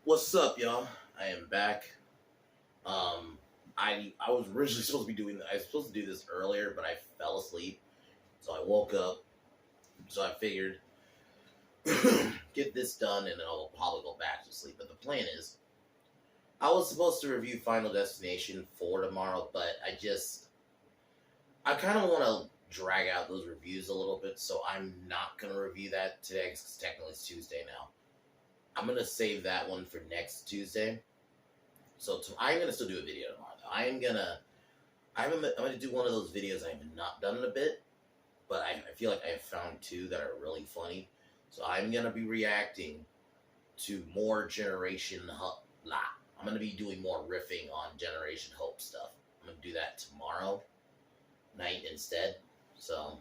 What's up, y'all? I am back. Um, I was originally supposed to be doing. I was supposed to do this earlier, but I fell asleep. So I woke up. So I figured get this done, and then I'll probably go back to sleep. But the plan is, I was supposed to review Final Destination 4 tomorrow, but I kind of want to drag out those reviews a little bit. So I'm not gonna review that today because technically it's Tuesday now. I'm gonna save that one for next Tuesday. So I'm gonna still do a video tomorrow. Though. I'm gonna do one of those videos I have not done in a bit, but I feel like I have found two that are really funny. So I'm gonna be reacting to more Generation Hope. I'm gonna be doing more riffing on Generation Hope stuff. I'm gonna do that tomorrow night instead. So,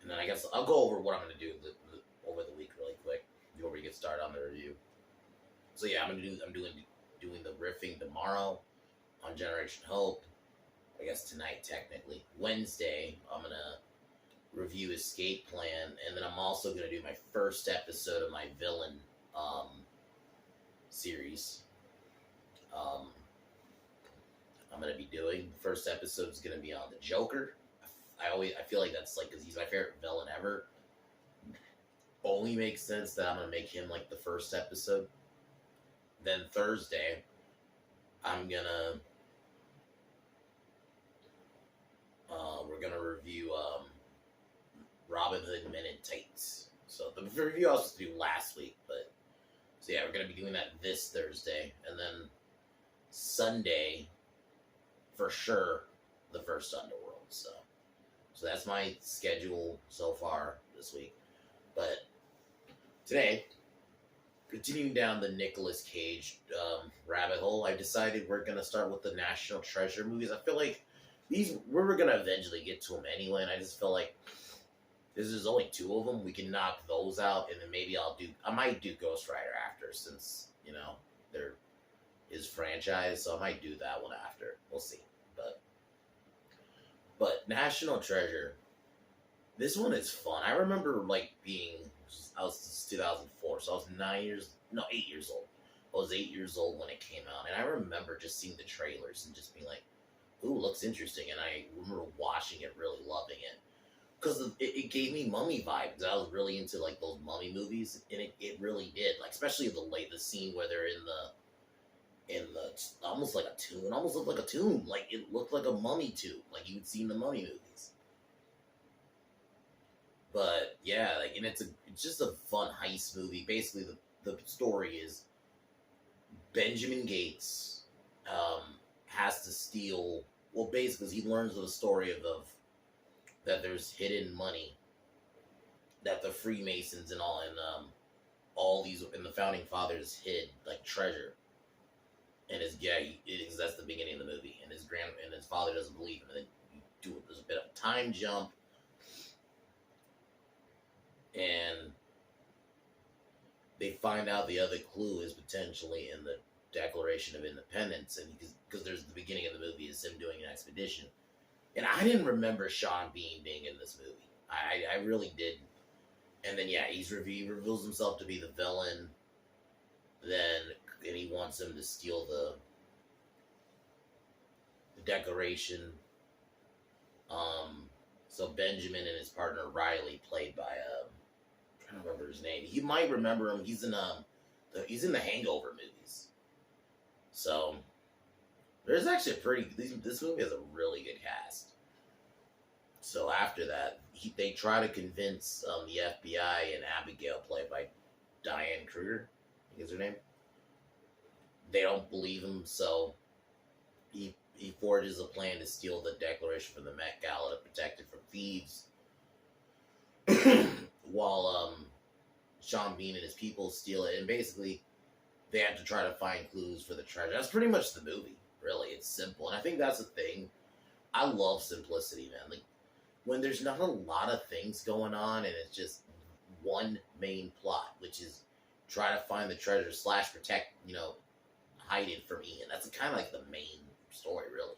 and then I guess I'll go over what I'm gonna do over the week really quick before we get started on the review. So yeah, I'm doing the riffing tomorrow on Generation Hope. I guess tonight technically. Wednesday, I'm gonna review Escape Plan, and then I'm also gonna do my first episode of my villain series. Um, I'm gonna be doing the first episode is gonna be on the Joker. I feel like that's like because he's my favorite villain ever. Only makes sense that I'm gonna make him like the first episode. Then Thursday, I'm gonna we're gonna review Robin Hood Men in Tights. So the review I was supposed to do last week, but so yeah, we're gonna be doing that this Thursday, and then Sunday for sure the first Underworld. So that's my schedule so far this week. But today, continuing down the Nicolas Cage rabbit hole, I decided we're gonna start with the National Treasure movies. I feel like we're gonna eventually get to them anyway, and I just feel like there's only two of them. We can knock those out, and then maybe I might do Ghost Rider after, since there is franchise, so I might do that one after. We'll see, but National Treasure, this one is fun. I remember I was 2004, so I was 8 years old. I was 8 years old when it came out, and I remember just seeing the trailers and just being like, "Ooh, looks interesting." And I remember watching it, really loving it because it gave me mummy vibes. I was really into like those mummy movies, and it really did. Like especially the scene where they're in the almost like a tomb. It almost looked like a tomb. Like it looked like a mummy tomb, like you would see in the mummy movies. But yeah, and it's just a fun heist movie. Basically, the story is Benjamin Gates has to steal. Well, basically, he learns of the story of that there's hidden money that the Freemasons and all these and the founding fathers hid like treasure. And that's the beginning of the movie. And his father doesn't believe him. And then there's a bit of a time jump. And they find out the other clue is potentially in the Declaration of Independence, and because there's the beginning of the movie is him doing an expedition, and I didn't remember Sean Bean being in this movie. I really didn't. And then yeah, he reveals himself to be the villain. And he wants him to steal the Declaration. So Benjamin and his partner Riley, played by I'm trying to remember his name. You might remember him. He's in the Hangover movies. So there's actually this movie has a really good cast. So after that, they try to convince the FBI and Abigail, played by Diane Kruger, I think is her name. They don't believe him, so he forges a plan to steal the Declaration from the Met Gala to protect it from thieves. While Sean Bean and his people steal it, and basically they have to try to find clues for the treasure. That's pretty much the movie, really. It's simple, and I think that's the thing. I love simplicity, man. Like when there's not a lot of things going on, and it's just one main plot, which is try to find the treasure / protect, hide it from Ian. That's kind of like the main story, really.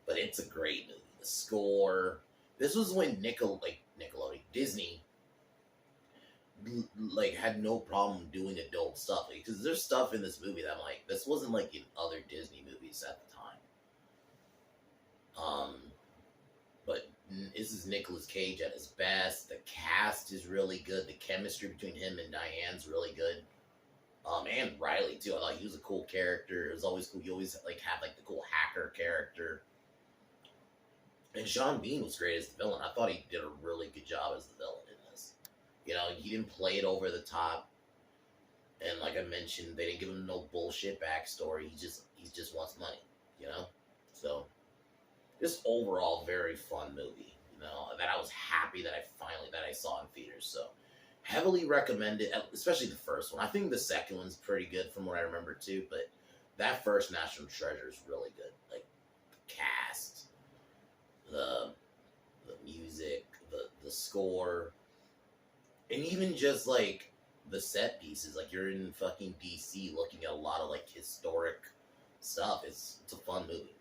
But it's a great movie. The score. This was when Nickelodeon, Disney like had no problem doing adult stuff because there's stuff in this movie that I'm like, this wasn't like in other Disney movies at the time. Um, but this is Nicolas Cage at his best. The cast is really good. The chemistry between him and Diane's really good. And Riley too. I thought he was a cool character. It was always cool. You always like have like the cool hacker character. And Sean Bean was great as the villain. I thought he did a really good job as the villain in this. You know, he didn't play it over the top. And like I mentioned, they didn't give him no bullshit backstory. He just wants money, you know? So just overall very fun movie, you know, that I was happy that I saw in theaters. So heavily recommended, especially the first one. I think the second one's pretty good from what I remember too, but that first National Treasure is really good. Like the cast, the music, the score, and even just like the set pieces. Like you're in fucking DC looking at a lot of like historic stuff. It's a fun movie.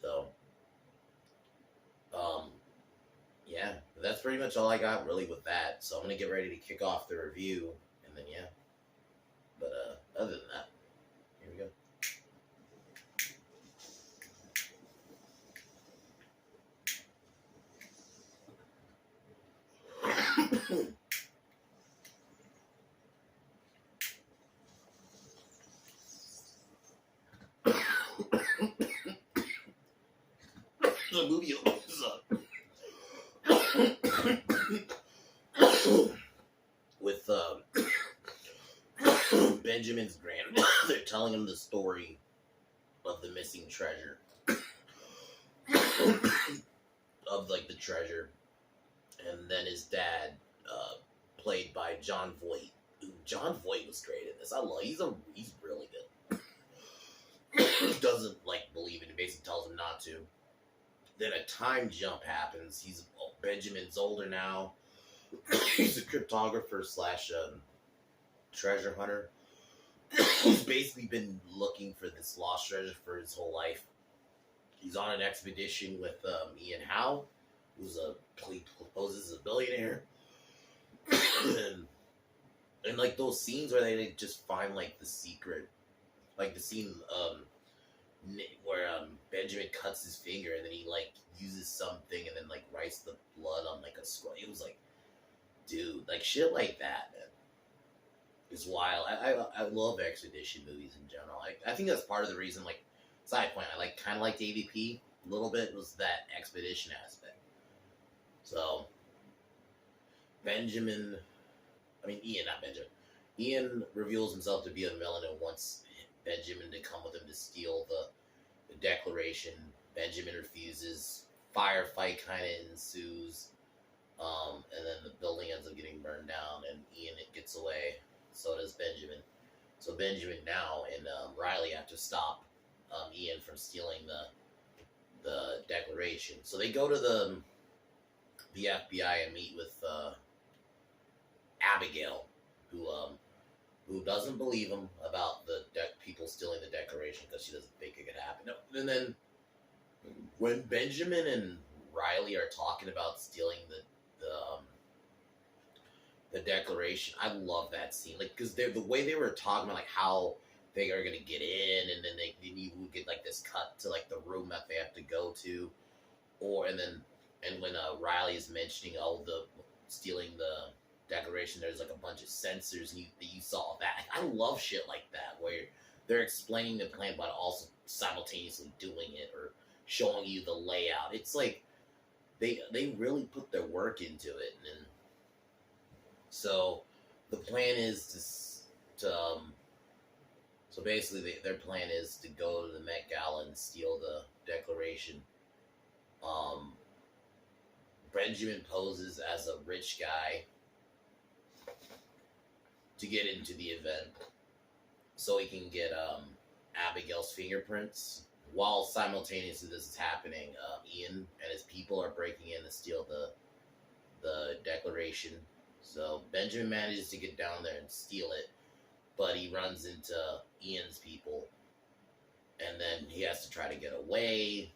So um yeah, that's pretty much all I got really with that. So I'm gonna get ready to kick off the review and then yeah. But other than that, here we go. The movie opens up with Benjamin's grandmother telling him the story of the missing treasure. Of like the treasure. And then his dad, played by John Voight. John Voight was great in this. He's really good. He doesn't like believe it. He basically tells him not to. Then a time jump happens. Benjamin's older now. He's a cryptographer slash treasure hunter. He's basically been looking for this lost treasure for his whole life. He's on an expedition with Ian Howe, he poses as a billionaire. and like those scenes where they just find like the secret, like the scene where Benjamin cuts his finger and then he like uses something and then like writes the blood on like a scroll. It was like, dude, like shit like that, man. It's wild. I love expedition movies in general. I think that's part of the reason. Like side point, I kind of liked AVP a little bit was that expedition aspect. So Ian, not Benjamin. Ian reveals himself to be a villain and wants Benjamin to come with him to steal the Declaration. Benjamin refuses. Firefight kind of ensues. And then the building ends up getting burned down, and Ian gets away. So does Benjamin. So Benjamin now and Riley have to stop Ian from stealing the Declaration. So they go to the FBI and meet with Abigail, who doesn't believe him about the people stealing the Declaration because she doesn't think it could happen. No. And then when Benjamin and Riley are talking about stealing the Declaration, I love that scene. Like, because the way they were talking about like how they are gonna get in, and then you would get like this cut to like the room that they have to go to, and when Riley is mentioning the stealing the Declaration, there's like a bunch of sensors, and you saw that. I love shit like that where they're explaining the plan but also simultaneously doing it or showing you the layout. It's like they really put their work into it, and so the plan is so basically their plan is to go to the Met Gala and steal the Declaration. Benjamin poses as a rich guy to get into the event so he can get Abigail's fingerprints. While simultaneously this is happening, Ian and his people are breaking in to steal the Declaration. So Benjamin manages to get down there and steal it, but he runs into Ian's people, and then he has to try to get away.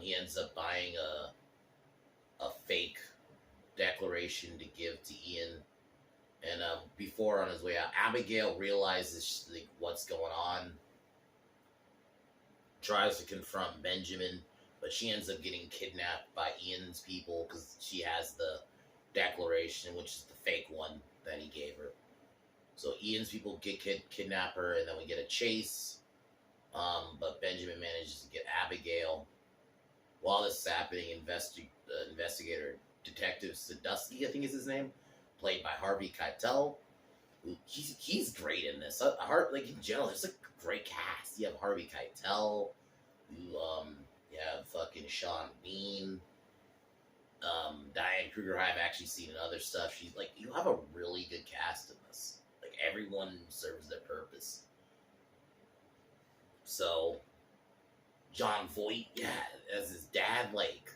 He ends up buying a fake declaration to give to Ian. And before on his way out, Abigail realizes like what's going on, tries to confront Benjamin, but she ends up getting kidnapped by Ian's people because she has the declaration, which is the fake one that he gave her. So Ian's people get kidnap her, and then we get a chase. But Benjamin manages to get Abigail. While this is happening, investigator Detective Sadusky, I think is his name, played by Harvey Keitel. He's great in this. Like in general, there's a great cast. You have Harvey Keitel. You have fucking Sean Bean. Diane Kruger, I've actually seen in other stuff. She's like, you have a really good cast in this. Like everyone serves their purpose. So John Voight, yeah, as his dad, like,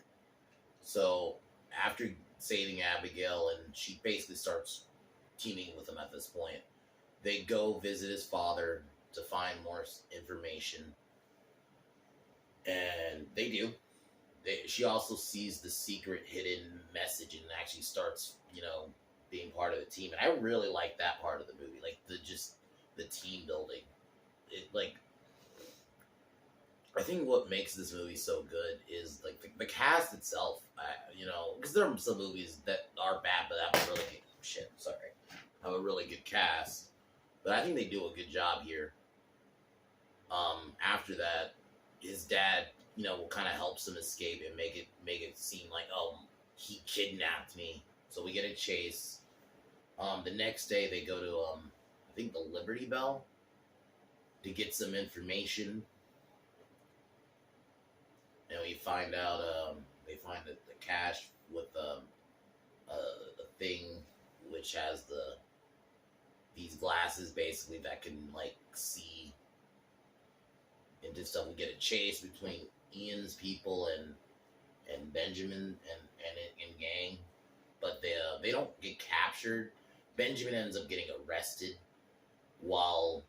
so after saving Abigail, and she basically starts teaming with him at this point, they go visit his father to find more information, and they do. She also sees the secret hidden message and actually starts, being part of the team. And I really like that part of the movie, like the team building. I think what makes this movie so good is like the cast itself. Because there are some movies that are bad, but have a really good have a really good cast. But I think they do a good job here. After that, his dad, kind of helps him escape and make it seem like, oh, he kidnapped me. So we get a chase. The next day they go to I think the Liberty Bell to get some information. And we find out they find the cache with the thing which has these glasses basically that can like see into stuff. We get a chase between Ian's people and Benjamin and gang, but they don't get captured. Benjamin ends up getting arrested while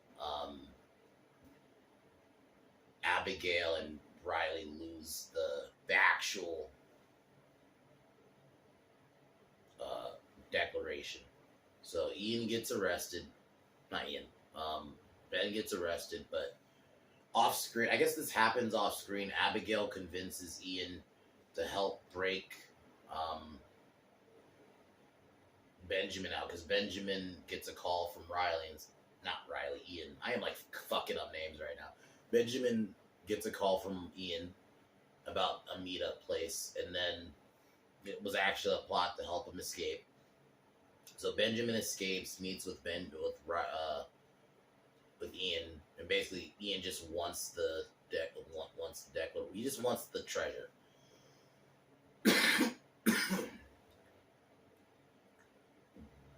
Abigail and Riley lose the actual declaration. So Ian gets arrested. Not Ian. Ben gets arrested, but off screen, I guess this happens off screen. Abigail convinces Ian to help break Benjamin out, because Benjamin gets a call from Ian. I am like fucking up names right now. Benjamin gets a call from Ian about a meetup place, and then it was actually a plot to help him escape. So Benjamin escapes, meets with Ian, and basically Ian just wants the declaration. He just wants the treasure.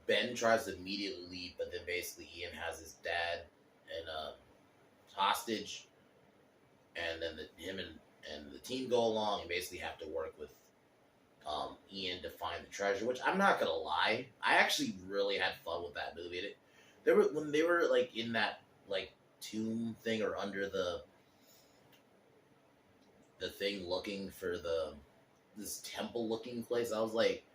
Ben tries to immediately leave, but then basically Ian has his dad and hostage, and then him and the team go along and basically have to work with Ian to find the treasure. Which, I'm not gonna lie, I actually really had fun with that movie. When they were like in that like tomb thing, or under the thing looking for this temple looking place, I was like,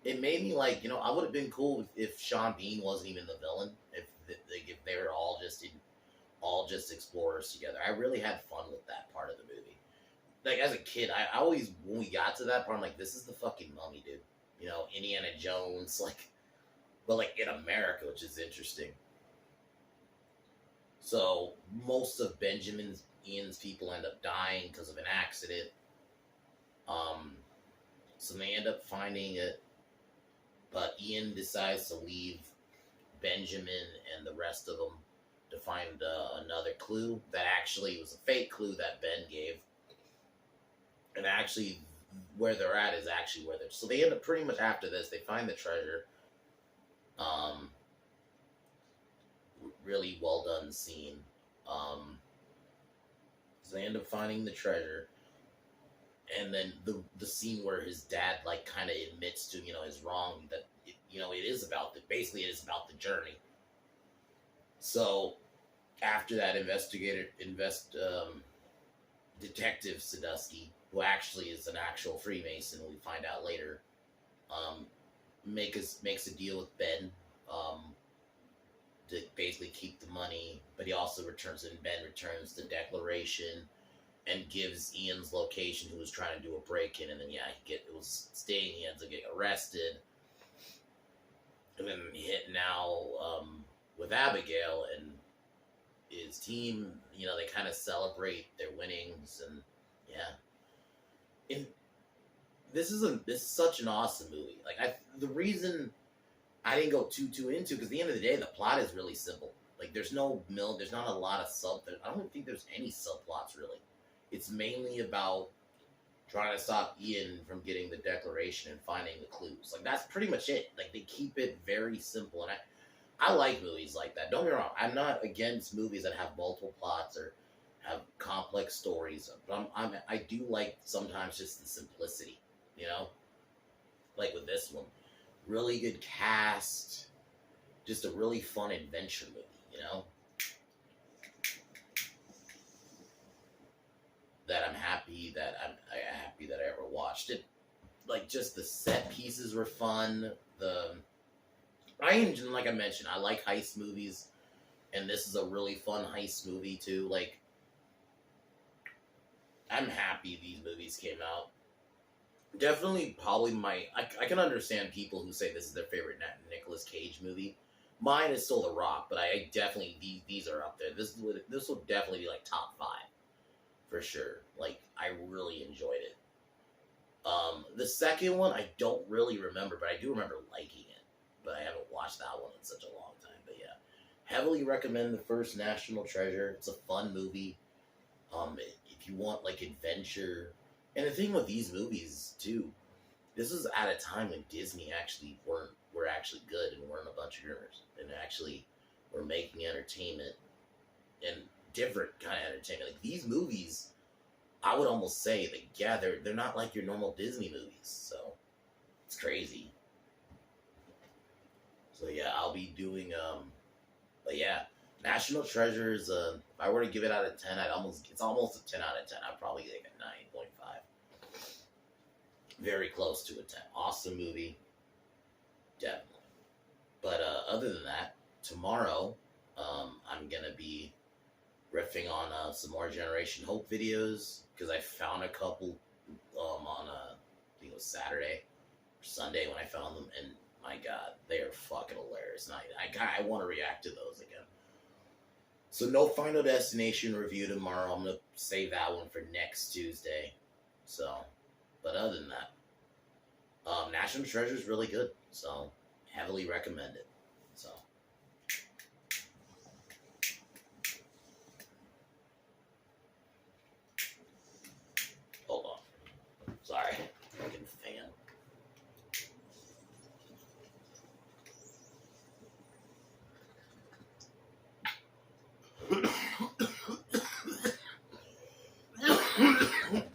it made me like, I would have been cool if Sean Bean wasn't even the villain, if they were all just explorers together. I really had fun with that part of the movie. Like as a kid, I always, when we got to that part, I'm like, this is the fucking Mummy, dude. Indiana Jones, but like in America, which is interesting. So most of Ian's people end up dying because of an accident. So they end up finding it, but Ian decides to leave Benjamin and the rest of them to find another clue that actually was a fake clue that Ben gave. And actually, where they're at is actually where they're. So they end up pretty much after this, they find the treasure. Really well done scene. So they end up finding the treasure. And then the scene where his dad like kind of admits to his wrong, that it is about basically it is about the journey. So after that, Detective Sadusky, who actually is an actual Freemason, we find out later, Um, makes a deal with Ben. To basically keep the money, but he also returns it, and Ben returns the declaration and gives Ian's location, who was trying to do a break in, and then it was staying. He ends up getting arrested, and then hit now with Abigail and his team. You know, they kind of celebrate their winnings, and and this is such an awesome movie. Like the reason I didn't go too into, because at the end of the day, the plot is really simple. Like there's not a lot of I don't think there's any subplots really. It's mainly about trying to stop Ian from getting the declaration and finding the clues. Like that's pretty much it. Like they keep it very simple, and I like movies like that. Don't get me wrong. I'm not against movies that have multiple plots or have complex stories, but I do like sometimes just the simplicity. You know, like with this one, really good cast, just a really fun adventure movie. You know, that I'm happy that I'm happy that I ever watched it. Like just the set pieces were fun. Like I mentioned, I like heist movies, and this is a really fun heist movie too. Like I'm happy these movies came out. Definitely, probably I can understand people who say this is their favorite Nicolas Cage movie. Mine is still The Rock, but I definitely these are up there. This will definitely be like top 5 for sure. Like I really enjoyed it. The second one I don't really remember, but I do remember liking it. But I haven't watched that one in such a long time. But yeah, heavily recommend the first National Treasure. It's a fun movie. If you want like adventure, and the thing with these movies too, this is at a time when Disney actually were actually good and weren't a bunch of groomers, and actually were making entertainment and different kind of entertainment. Like these movies, I would almost say that they're not like your normal Disney movies. So it's crazy. So yeah, I'll be doing but yeah, National Treasures. If I were to give it out of 10, it's almost a 10 out of 10. I'd probably give it a 9.5. Very close to a 10. Awesome movie, definitely. But other than that, tomorrow I'm gonna be riffing on some more Generation Hope videos, because I found a couple on I think it was Saturday or Sunday when I found them, and my God, they are fucking hilarious. And I want to react to those again. So no Final Destination review tomorrow. I'm gonna save that one for next Tuesday. So, but other than that, National Treasure is really good. So heavily recommend it. So. Hold on. Sorry. Fucking fan.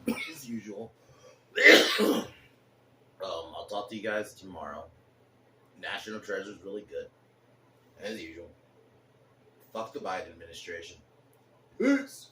As usual. I'll talk to you guys tomorrow. National Treasure is really good. As usual. Fuck the Biden administration. Peace.